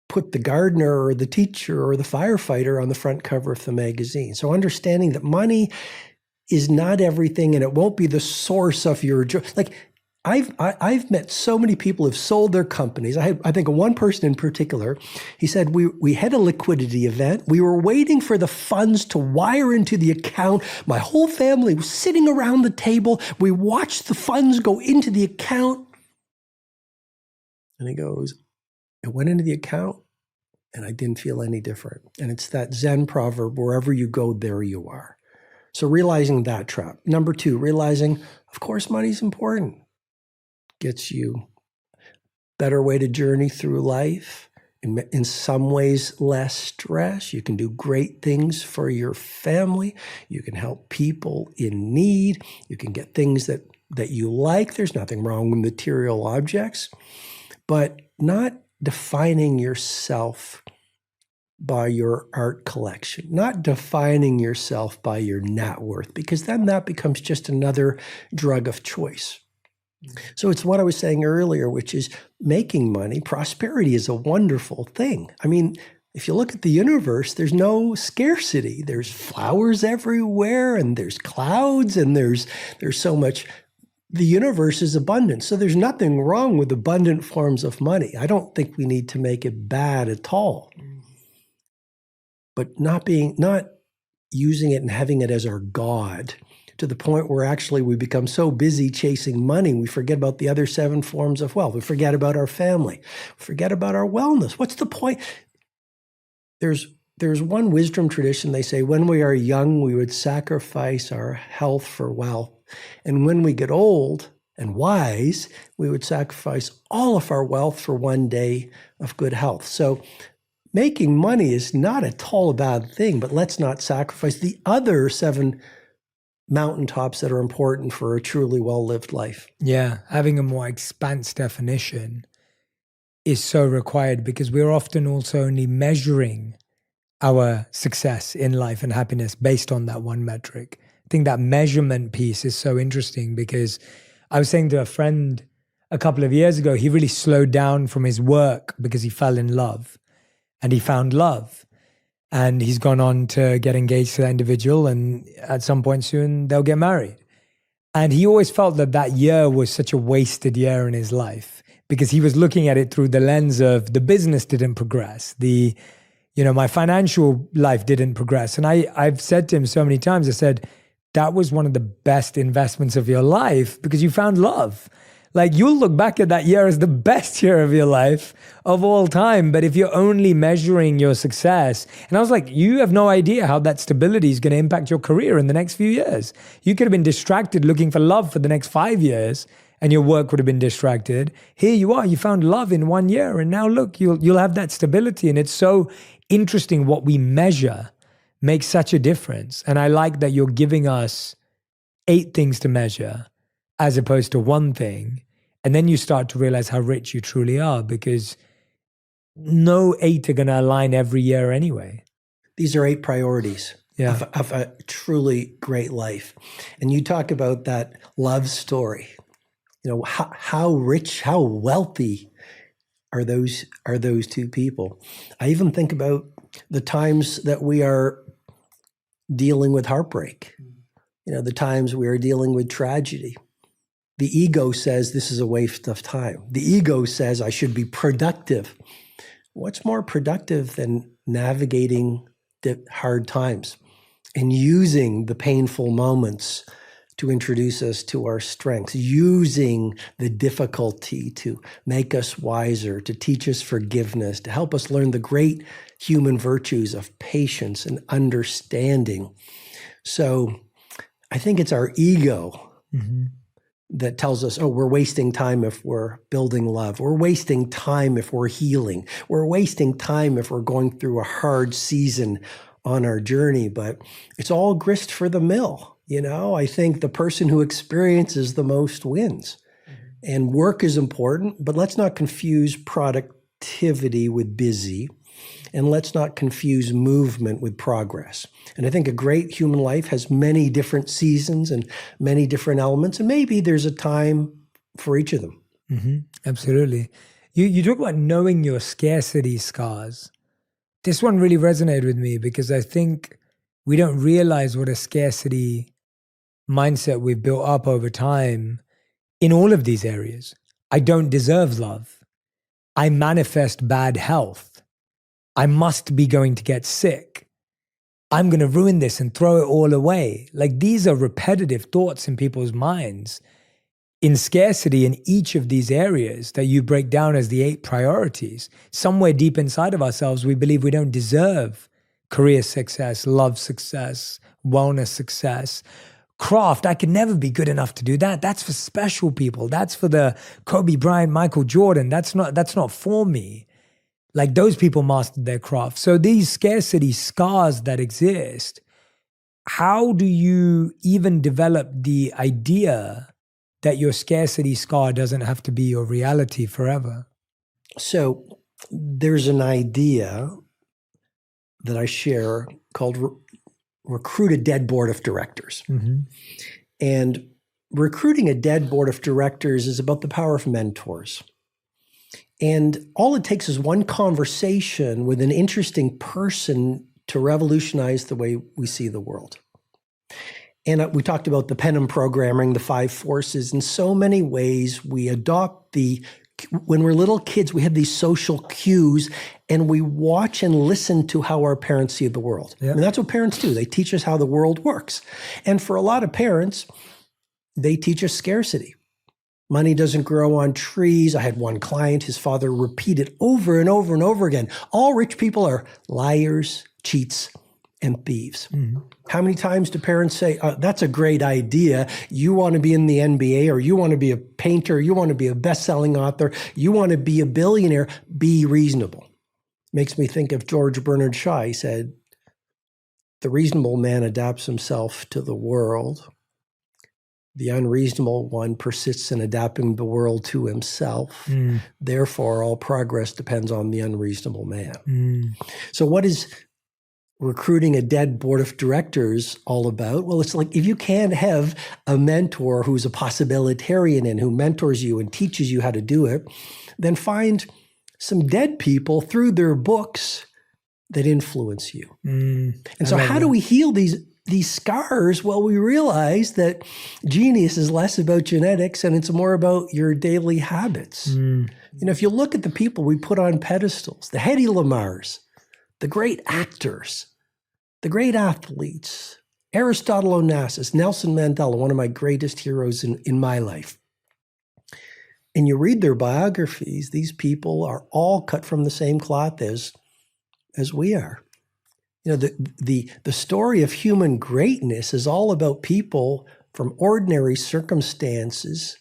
put the gardener or the teacher or the firefighter on the front cover of the magazine. So understanding that money is not everything, and it won't be the source of your joy. Like, I've met so many people who've sold their companies. I think of one person in particular. He said, we had a liquidity event. We were waiting for the funds to wire into the account. My whole family was sitting around the table. We watched the funds go into the account. And he goes, it went into the account and I didn't feel any different. And it's that Zen proverb, wherever you go, there you are. So realizing that trap. Number two, realizing, of course, money's important. Gets you better way to journey through life. In some ways, less stress. You can do great things for your family. You can help people in need. You can get things that you like. There's nothing wrong with material objects, but not defining yourself by your art collection, not defining yourself by your net worth, because then that becomes just another drug of choice. So it's what I was saying earlier, which is making money. Prosperity is a wonderful thing. I mean, if you look at the universe, there's no scarcity. There's flowers everywhere, and there's clouds, and there's so much. The universe is abundant. So there's nothing wrong with abundant forms of money. I don't think we need to make it bad at all. But not using it and having it as our God, to the point where actually we become so busy chasing money, we forget about the other 7 forms of wealth. We forget about our family. We forget about our wellness. What's the point? There's one wisdom tradition. They say, when we are young, we would sacrifice our health for wealth. And when we get old and wise, we would sacrifice all of our wealth for one day of good health. So making money is not at all a bad thing, but let's not sacrifice the other 7 mountaintops that are important for a truly well-lived life. Yeah, having a more expansive definition is so required, because we're often also only measuring our success in life and happiness based on that one metric. I think that measurement piece is so interesting, because I was saying to a friend a couple of years ago, he really slowed down from his work because he fell in love and he found love. And he's gone on to get engaged to that individual, and at some point soon they'll get married. And he always felt that year was such a wasted year in his life, because he was looking at it through the lens of the business didn't progress, my financial life didn't progress. And I've said to him so many times, I said, that was one of the best investments of your life, because you found love. Like, you'll look back at that year as the best year of your life of all time. But if you're only measuring your success, and I was like, you have no idea how that stability is going to impact your career in the next few years. You could have been distracted looking for love for the next 5 years, and your work would have been distracted. Here you are, you found love in 1 year, and now look, you'll have that stability. And it's so interesting what we measure makes such a difference. And I like that you're giving us 8 things to measure as opposed to one thing. And then you start to realize how rich you truly are, because no 8 are going to align every year anyway. These are 8 priorities of a truly great life. And you talk about that love story. How rich, how wealthy are those 2 people? I even think about the times that we are dealing with heartbreak. The times we are dealing with tragedy. The ego says this is a waste of time. The ego says I should be productive. What's more productive than navigating the hard times? and using the painful moments to introduce us to our strengths, using the difficulty to make us wiser, to teach us forgiveness, to help us learn the great human virtues of patience and understanding. So I think it's our ego that tells us, oh, we're wasting time if we're building love. We're wasting time if we're healing. We're wasting time if we're going through a hard season on our journey. But it's all grist for the mill. I think the person who experiences the most wins. And work is important, but let's not confuse productivity with busy. And let's not confuse movement with progress. And I think a great human life has many different seasons and many different elements. And maybe there's a time for each of them. Absolutely. You talk about knowing your scarcity scars. This one really resonated with me because I think we don't realize what a scarcity mindset we've built up over time in all of these areas. I don't deserve love. I manifest bad health. I must be going to get sick. I'm going to ruin this and throw it all away. Like, these are repetitive thoughts in people's minds. In scarcity in each of these areas that you break down as the 8 priorities, somewhere deep inside of ourselves, we believe we don't deserve career success, love success, wellness success. Craft, I can never be good enough to do that. That's for special people. That's for the Kobe Bryant, Michael Jordan. That's not for me. Like, those people mastered their craft. So these scarcity scars that exist, how do you even develop the idea that your scarcity scar doesn't have to be your reality forever? So there's an idea that I share called recruit a dead board of directors. And recruiting a dead board of directors is about the power of mentors. And all it takes is one conversation with an interesting person to revolutionize the way we see the world. And we talked about the Penham programming, the 5 forces. In so many ways, we adopt when we're little kids, we have these social cues and we watch and listen to how our parents see the world. Yeah. I mean, that's what parents do. They teach us how the world works. And for a lot of parents, they teach us scarcity. Money doesn't grow on trees. I had one client, his father repeated over and over and over again, all rich people are liars, cheats, and thieves. How many times do parents say, that's a great idea. You want to be in the NBA, or you want to be a painter, you want to be a best-selling author, you want to be a billionaire, be reasonable. Makes me think of George Bernard Shaw. He said, the reasonable man adapts himself to the world. The unreasonable one persists in adapting the world to himself. Therefore, all progress depends on the unreasonable man. So what is recruiting a dead board of directors all about? Well, it's like, if you can't have a mentor who's a possibilitarian and who mentors you and teaches you how to do it, then find some dead people through their books that influence you. And so how do we heal these scars? Well, we realize that genius is less about genetics and it's more about your daily habits. If you look at the people we put on pedestals, the Hedy Lamars, the great actors, the great athletes, Aristotle Onassis, Nelson Mandela, one of my greatest heroes in my life. And you read their biographies, these people are all cut from the same cloth as we are. The story of human greatness is all about people from ordinary circumstances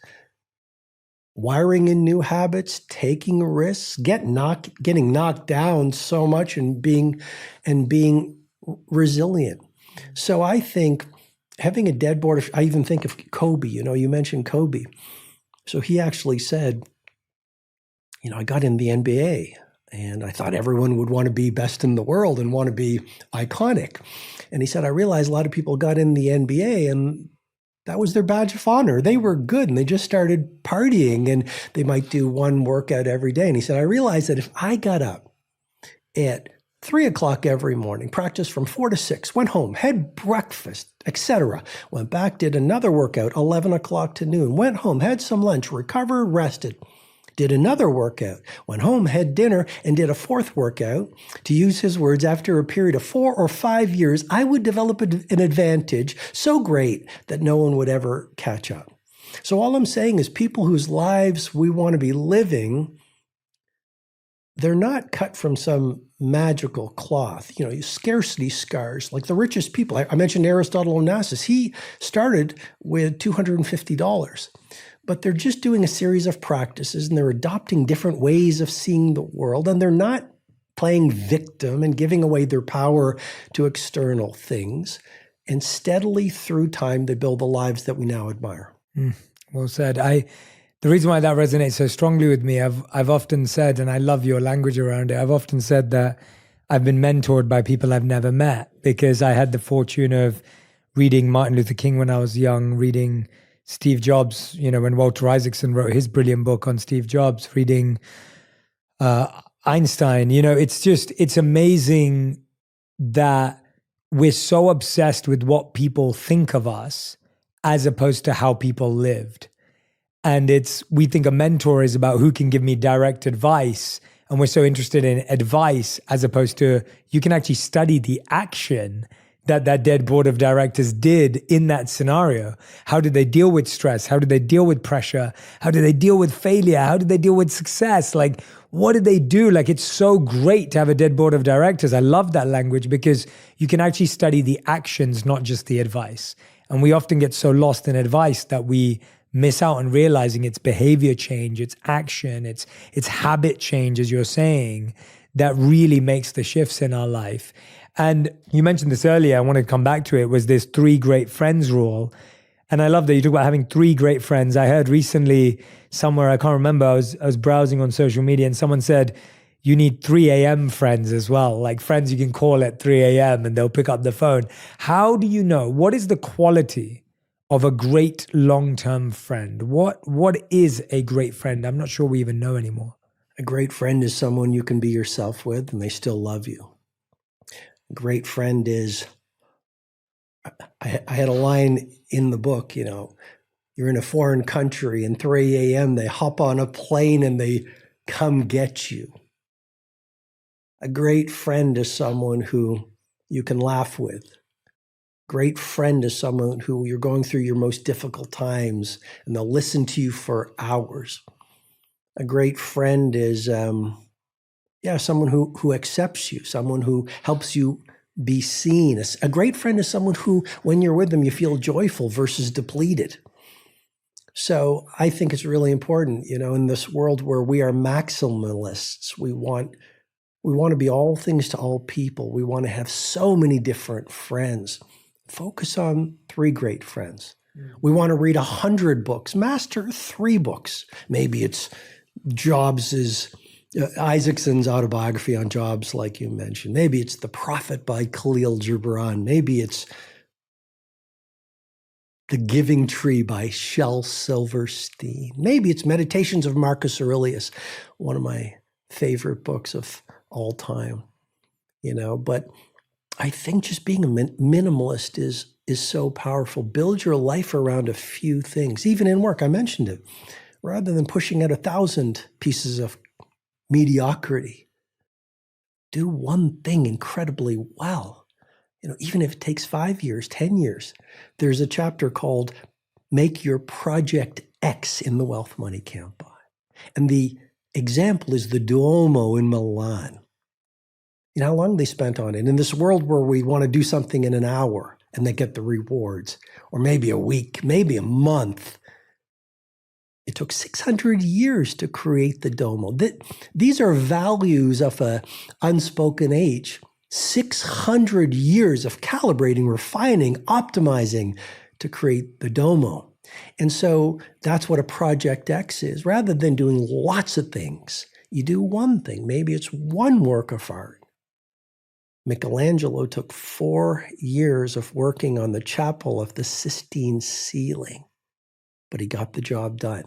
wiring in new habits, taking risks, getting knocked down so much and being resilient. So I think having a dead board, I even think of Kobe, you mentioned Kobe. So he actually said, I got in the NBA and I thought everyone would want to be best in the world and want to be iconic. And he said, I realized a lot of people got in the NBA and that was their badge of honor. They were good and they just started partying and they might do one workout every day. And he said, I realized that if I got up at 3:00 every morning, practiced from 4 to 6, went home, had breakfast, etc., went back, did another workout, 11 o'clock to noon, went home, had some lunch, recovered, rested. did another workout, went home, had dinner, and did a fourth workout. To use his words, after a period of 4 or 5 years, I would develop an advantage so great that no one would ever catch up. So all I'm saying is people whose lives we want to be living, they're not cut from some magical cloth, scarcity scars, like the richest people. I mentioned Aristotle Onassis. He started with $250, but they're just doing a series of practices and they're adopting different ways of seeing the world, and they're not playing victim and giving away their power to external things. And steadily through time, they build the lives that we now admire. Well said. The reason why that resonates so strongly with me, I've often said, and I love your language around it, I've often said that I've been mentored by people I've never met, because I had the fortune of reading Martin Luther King when I was young, reading Steve Jobs, when Walter Isaacson wrote his brilliant book on Steve Jobs, reading Einstein. It's amazing that we're so obsessed with what people think of us as opposed to how people lived. And we think a mentor is about who can give me direct advice. And we're so interested in advice as opposed to you can actually study the action that dead board of directors did in that scenario. How did they deal with stress? How did they deal with pressure? How did they deal with failure? How did they deal with success? Like, what did they do? Like, it's so great to have a dead board of directors. I love that language because you can actually study the actions, not just the advice. And we often get so lost in advice that we miss out on realizing it's behavior change, it's action, it's habit change, as you're saying, that really makes the shifts in our life. And you mentioned this earlier, I want to come back to it, was this 3 great friends rule. And I love that you talk about having 3 great friends. I heard recently somewhere, I can't remember, I was browsing on social media and someone said, you need 3 a.m. friends as well, like friends you can call at 3 a.m. and they'll pick up the phone. How do you know? What is the quality of a great long-term friend? What is a great friend? I'm not sure we even know anymore. A great friend is someone you can be yourself with and they still love you. A great friend is, I had a line in the book, you're in a foreign country and 3 a.m. they hop on a plane and they come get you. A great friend is someone who you can laugh with. Great friend is someone who you're going through your most difficult times and they'll listen to you for hours. A great friend is, someone who accepts you, someone who helps you be seen. A great friend is someone who, when you're with them, you feel joyful versus depleted. So I think it's really important, in this world where we are maximalists, we want to be all things to all people. We want to have so many different friends. Focus on 3 great friends. We want to read 100 books, master 3 books. Maybe it's Isaacson's autobiography on Jobs, like you mentioned. Maybe it's The Prophet by Khalil Gibran. Maybe it's The Giving Tree by Shel Silverstein. Maybe it's Meditations of Marcus Aurelius, one of my favorite books of all time. But I think just being a minimalist is so powerful. Build your life around a few things, even in work. I mentioned it. Rather than pushing out 1,000 pieces of mediocrity, do one thing incredibly well. Even if it takes 5 years, 10 years. There's a chapter called Make Your Project X in the Wealth Money Campaign. And the example is the Duomo in Milan. How long they spent on it. In this world where we want to do something in an hour and they get the rewards, or maybe a week, maybe a month. It took 600 years to create the Duomo. These are values of an unspoken age. 600 years of calibrating, refining, optimizing to create the Duomo. And so that's what a Project X is. Rather than doing lots of things, you do one thing. Maybe it's one work of art. Michelangelo took 4 years of working on the chapel of the Sistine ceiling, but he got the job done.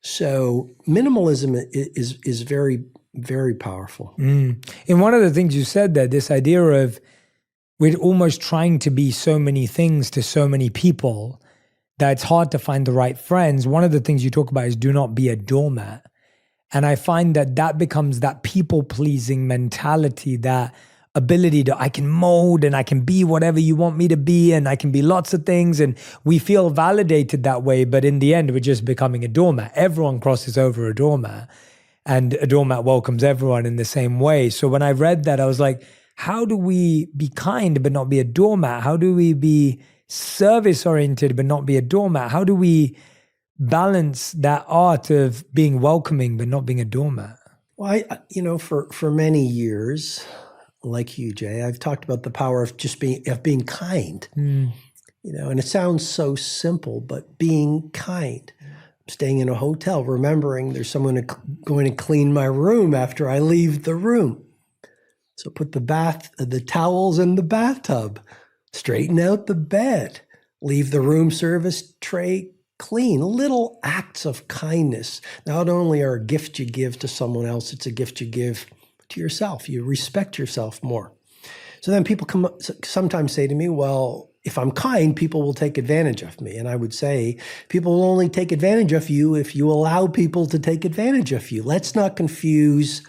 So minimalism is very, very powerful. And one of the things you said there, this idea of we're almost trying to be so many things to so many people that it's hard to find the right friends. One of the things you talk about is do not be a doormat. And I find that becomes that people-pleasing mentality, that ability to, I can mold and I can be whatever you want me to be and I can be lots of things. And we feel validated that way. But in the end, we're just becoming a doormat. Everyone crosses over a doormat and a doormat welcomes everyone in the same way. So when I read that, I was like, how do we be kind but not be a doormat? How do we be service-oriented but not be a doormat? How do we balance that art of being welcoming but not being a doormat? Well, for many years, like you, Jay, I've talked about the power of just being kind. And it sounds so simple, but being kind. Staying in a hotel, remembering there's someone going to clean my room after I leave the room. So put the towels in the bathtub, straighten out the bed, leave the room service tray clean. Little acts of kindness not only are a gift you give to someone else, it's a gift you give to yourself. You respect yourself more. So then people sometimes say to me, well, if I'm kind, people will take advantage of me. And I would say, people will only take advantage of you if you allow people to take advantage of you. Let's not confuse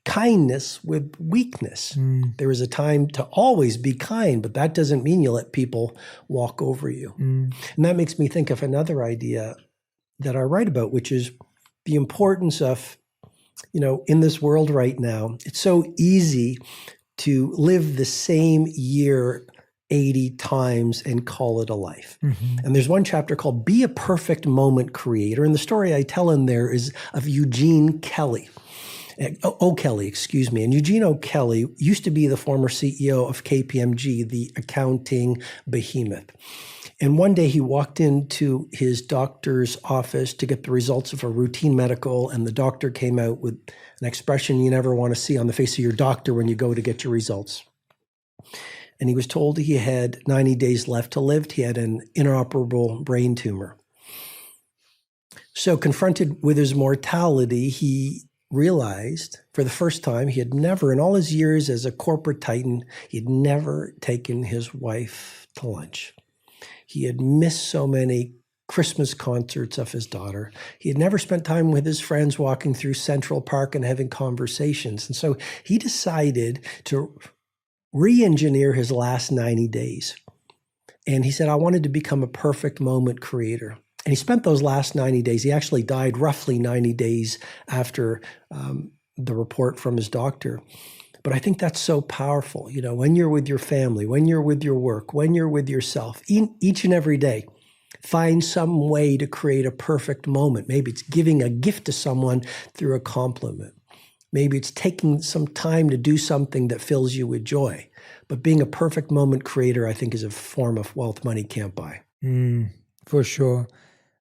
kindness with weakness. There is a time to always be kind, but that doesn't mean you let people walk over you. And that makes me think of another idea that I write about, which is the importance of, in this world right now, it's so easy to live the same year 80 times and call it a life. And there's one chapter called Be a Perfect Moment Creator. And the story I tell in there is of Eugene O'Kelly, excuse me. And Eugene O'Kelly used to be the former CEO of KPMG, the accounting behemoth. And one day he walked into his doctor's office to get the results of a routine medical, and the doctor came out with an expression you never want to see on the face of your doctor when you go to get your results. And he was told he had 90 days left to live. He had an inoperable brain tumor. So confronted with his mortality, he realized for the first time he had never, in all his years as a corporate titan, he had never taken his wife to lunch. He had missed so many Christmas concerts of his daughter. He had never spent time with his friends walking through Central Park and having conversations. And so he decided to re-engineer his last 90 days. And he said, I wanted to become a perfect moment creator. And he spent those last 90 days. He actually died roughly 90 days after the report from his doctor. But I think that's so powerful. When you're with your family, when you're with your work, when you're with yourself, each and every day, find some way to create a perfect moment. Maybe it's giving a gift to someone through a compliment. Maybe it's taking some time to do something that fills you with joy. But being a perfect moment creator, I think, is a form of wealth money can't buy. For sure.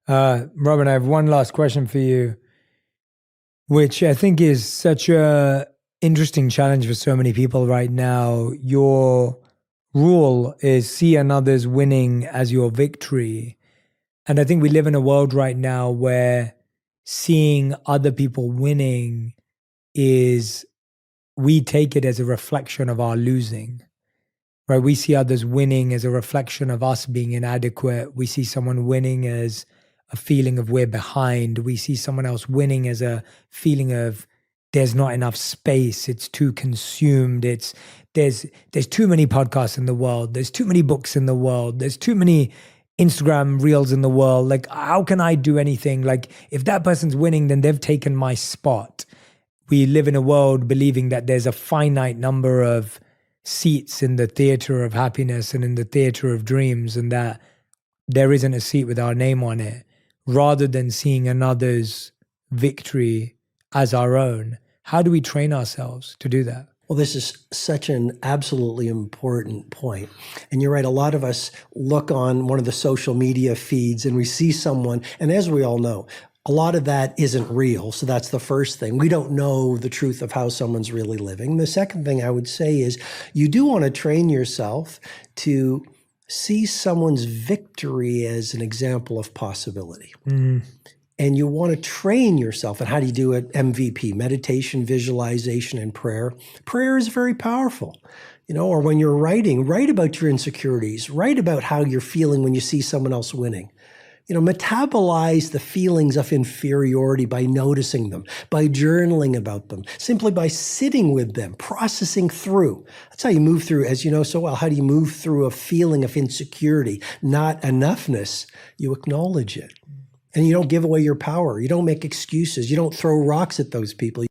Robin, I have one last question for you, which I think is such a interesting challenge for so many people right now. Your rule is see another's winning as your victory. And I think we live in a world right now where seeing other people winning we take it as a reflection of our losing, right? We see others winning as a reflection of us being inadequate. We see someone winning as a feeling of we're behind. We see someone else winning as a feeling of there's not enough space. It's too consumed. There's too many podcasts in the world. There's too many books in the world. There's too many Instagram reels in the world. Like, how can I do anything? Like, if that person's winning, then they've taken my spot. We live in a world believing that there's a finite number of seats in the theater of happiness and in the theater of dreams, and that there isn't a seat with our name on it, rather than seeing another's victory as our own. How do we train ourselves to do that? Well, this is such an absolutely important point. And you're right, a lot of us look on one of the social media feeds and we see someone, and as we all know, a lot of that isn't real. So that's the first thing. We don't know the truth of how someone's really living. The second thing I would say is you do want to train yourself to see someone's victory as an example of possibility. And you want to train yourself. And how do you do it? MVP, meditation, visualization, and prayer. Prayer is very powerful. Or when you're writing, write about your insecurities. Write about how you're feeling when you see someone else winning. metabolize the feelings of inferiority by noticing them, by journaling about them, simply by sitting with them, processing through. That's how you move through, as you know so well. How do you move through a feeling of insecurity, not enoughness? You acknowledge it. And you don't give away your power. You don't make excuses. You don't throw rocks at those people.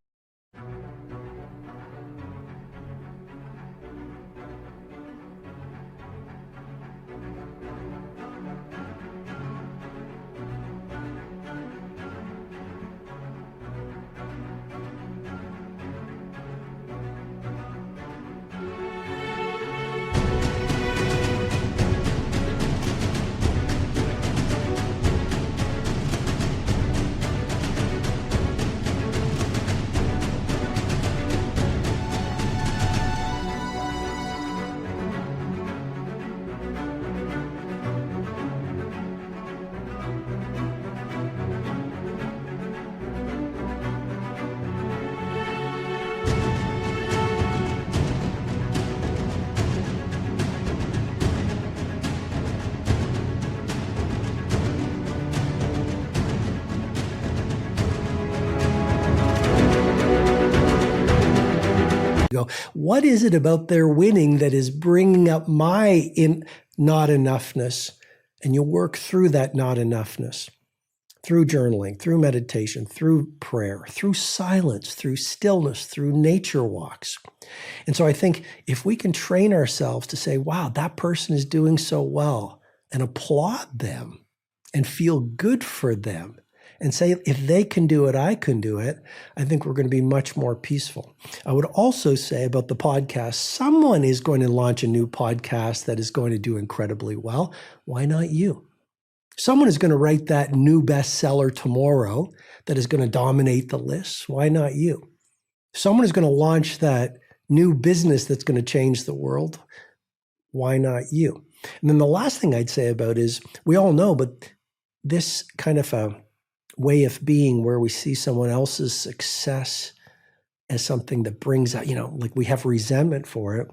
Go, what is it about their winning that is bringing up my not enoughness? And you'll work through that not enoughness through journaling, through meditation, through prayer, through silence, through stillness, through nature walks. And so I think if we can train ourselves to say, wow, that person is doing so well, and applaud them and feel good for them, and say, if they can do it, I can do it, I think we're going to be much more peaceful. I would also say about the podcast, someone is going to launch a new podcast that is going to do incredibly well. Why not you? Someone is going to write that new bestseller tomorrow that is going to dominate the lists. Why not you? Someone is going to launch that new business that's going to change the world. Why not you? And then the last thing I'd say about is, we all know, but this kind of a way of being where we see someone else's success as something that brings out, like we have resentment for it,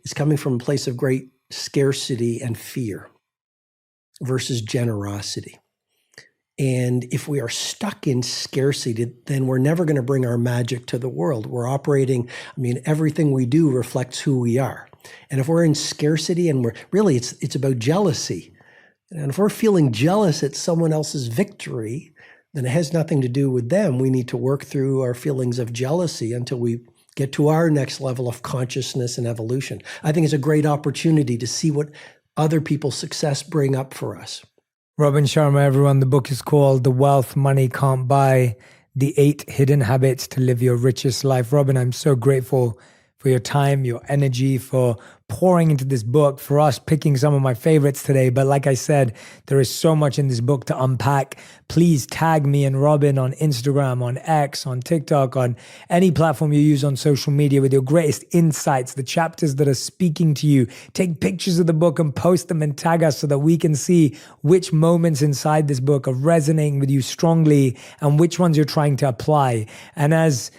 is coming from a place of great scarcity and fear versus generosity. And if we are stuck in scarcity, then we're never going to bring our magic to the world. We're operating, everything we do reflects who we are. And if we're in scarcity and it's about jealousy. And if we're feeling jealous at someone else's victory, then it has nothing to do with them. We need to work through our feelings of jealousy until we get to our next level of consciousness and evolution. I think it's a great opportunity to see what other people's success bring up for us. Robin Sharma, everyone, the book is called The Wealth Money Can't Buy, The 8 Hidden Habits to Live Your Richest Life. Robin, I'm so grateful for your time, your energy, for pouring into this book, for us picking some of my favorites today. But like I said, there is so much in this book to unpack. Please tag me and Robin on Instagram, on X, on TikTok, on any platform you use on social media with your greatest insights, the chapters that are speaking to you. Take pictures of the book and post them and tag us so that we can see which moments inside this book are resonating with you strongly and which ones you're trying to apply. And as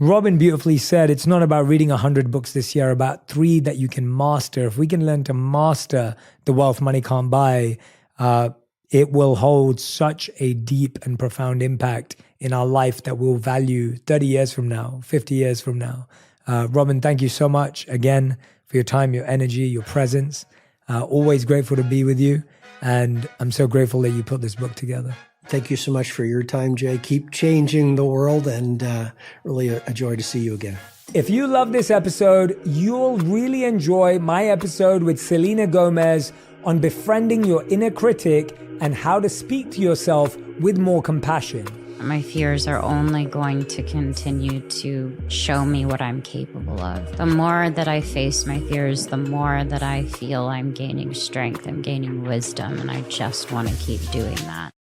Robin beautifully said, it's not about reading 100 books this year, about 3 that you can master. If we can learn to master The Wealth Money Can't Buy, it will hold such a deep and profound impact in our life that we'll value 30 years from now, 50 years from now. Robin, thank you so much again for your time, your energy, your presence. Always grateful to be with you. And I'm so grateful that you put this book together. Thank you so much for your time, Jay. Keep changing the world, and really a joy to see you again. If you love this episode, you'll really enjoy my episode with Selena Gomez on befriending your inner critic and how to speak to yourself with more compassion. My fears are only going to continue to show me what I'm capable of. The more that I face my fears, the more that I feel I'm gaining strength, I'm gaining wisdom, and I just want to keep doing that.